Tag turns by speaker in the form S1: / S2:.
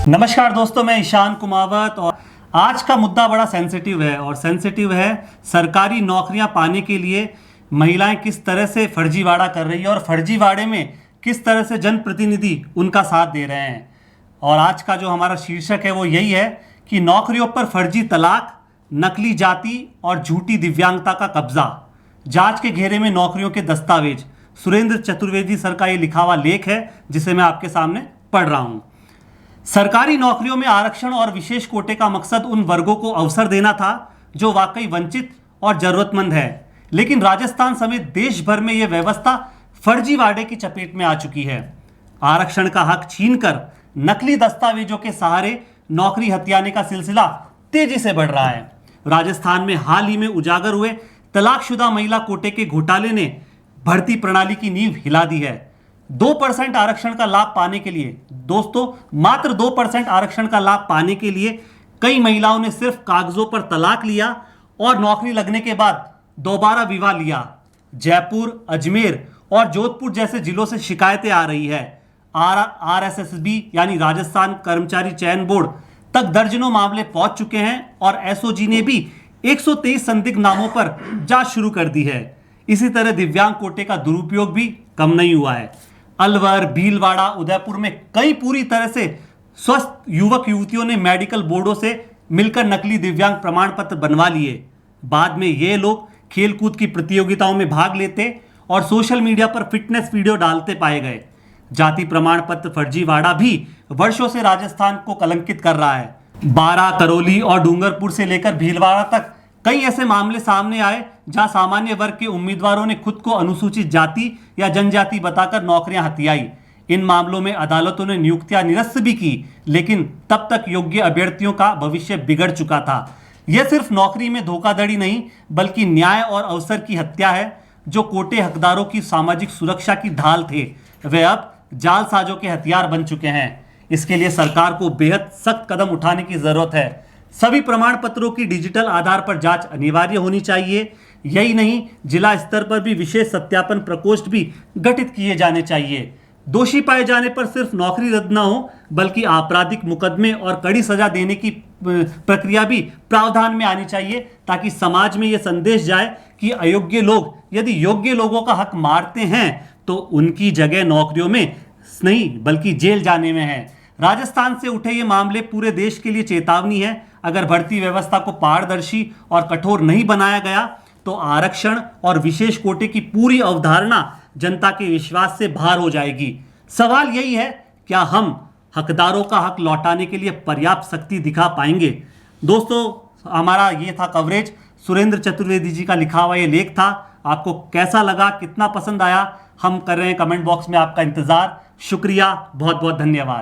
S1: नमस्कार दोस्तों, मैं ईशान कुमावत और आज का मुद्दा बड़ा सेंसिटिव है और सेंसिटिव है सरकारी नौकरियां पाने के लिए महिलाएं किस तरह से फर्जीवाड़ा कर रही है और फर्जीवाड़े में किस तरह से जनप्रतिनिधि उनका साथ दे रहे हैं। और आज का जो हमारा शीर्षक है वो यही है कि नौकरियों पर फर्जी तलाक, नकली जाति और झूठी दिव्यांगता का कब्जा, जांच के घेरे में नौकरियों के दस्तावेज। सुरेंद्र चतुर्वेदी सर का ये लिखा हुआ लेख है जिसे मैं आपके सामने पढ़ रहा हूं। सरकारी नौकरियों में आरक्षण और विशेष कोटे का मकसद उन वर्गों को अवसर देना था जो वाकई वंचित और जरूरतमंद है, लेकिन राजस्थान समेत देश भर में यह व्यवस्था फर्जीवाड़े की चपेट में आ चुकी है। आरक्षण का हक छीनकर नकली दस्तावेजों के सहारे नौकरी हथियाने का सिलसिला तेजी से बढ़ रहा है। राजस्थान में हाल ही में उजागर हुए तलाकशुदा महिला कोटे के घोटाले ने भर्ती प्रणाली की नींव हिला दी है। 2% आरक्षण का लाभ पाने के लिए, दोस्तों, मात्र 2% आरक्षण का लाभ पाने के लिए कई महिलाओं ने सिर्फ कागजों पर तलाक लिया और नौकरी लगने के बाद दोबारा विवाह लिया। जयपुर, अजमेर और जोधपुर जैसे जिलों से शिकायतें आ रही है। RSSB यानी राजस्थान कर्मचारी चयन बोर्ड तक दर्जनों मामले पहुंच चुके हैं और SOG ने भी 123 संदिग्ध नामों पर जांच शुरू कर दी है। इसी तरह दिव्यांग कोटे का दुरुपयोग भी कम नहीं हुआ है। अलवर, भीलवाड़ा, उदयपुर में कई पूरी तरह से स्वस्थ युवक युवतियों ने मेडिकल बोर्डों से मिलकर नकली दिव्यांग प्रमाण पत्र बनवा लिए। बाद में ये लोग खेलकूद की प्रतियोगिताओं में भाग लेते और सोशल मीडिया पर फिटनेस वीडियो डालते पाए गए। जाति प्रमाण पत्र फर्जीवाड़ा भी वर्षों से राजस्थान को कलंकित कर रहा है। बारां, करौली और डूंगरपुर से लेकर भीलवाड़ा तक कई ऐसे मामले सामने आए जहां सामान्य वर्ग के उम्मीदवारों ने खुद को अनुसूचित जाति या जनजाति बताकर नौकरियां हथियाई। इन मामलों में अदालतों ने नियुक्तियां निरस्त भी की, लेकिन तब तक योग्य अभ्यर्थियों का भविष्य बिगड़ चुका था। यह सिर्फ नौकरी में धोखाधड़ी नहीं, बल्कि न्याय और अवसर की हत्या है। जो कोटे हकदारों की सामाजिक सुरक्षा की ढाल थे, वे अब जालसाजों के हथियार बन चुके हैं। इसके लिए सरकार को बेहद सख्त कदम उठाने की जरूरत है। सभी प्रमाण पत्रों की डिजिटल आधार पर जांच अनिवार्य होनी चाहिए। यही नहीं, जिला स्तर पर भी विशेष सत्यापन प्रकोष्ठ भी गठित किए जाने चाहिए। दोषी पाए जाने पर सिर्फ नौकरी रद्द न हो, बल्कि आपराधिक मुकदमे और कड़ी सजा देने की प्रक्रिया भी प्रावधान में आनी चाहिए, ताकि समाज में यह संदेश जाए कि अयोग्य लोग यदि योग्य लोगों का हक मारते हैं तो उनकी जगह नौकरियों में नहीं बल्कि जेल जाने में है। राजस्थान से उठे ये मामले पूरे देश के लिए चेतावनी है। अगर भर्ती व्यवस्था को पारदर्शी और कठोर नहीं बनाया गया तो आरक्षण और विशेष कोटे की पूरी अवधारणा जनता के विश्वास से बाहर हो जाएगी। सवाल यही है, क्या हम हकदारों का हक लौटाने के लिए पर्याप्त शक्ति दिखा पाएंगे? दोस्तों, हमारा ये था कवरेज। सुरेंद्र चतुर्वेदी जी का लिखा हुआ ये लेख था। आपको कैसा लगा, कितना पसंद आया, हम कर रहे हैं कमेंट बॉक्स में आपका इंतजार। शुक्रिया, बहुत बहुत धन्यवाद।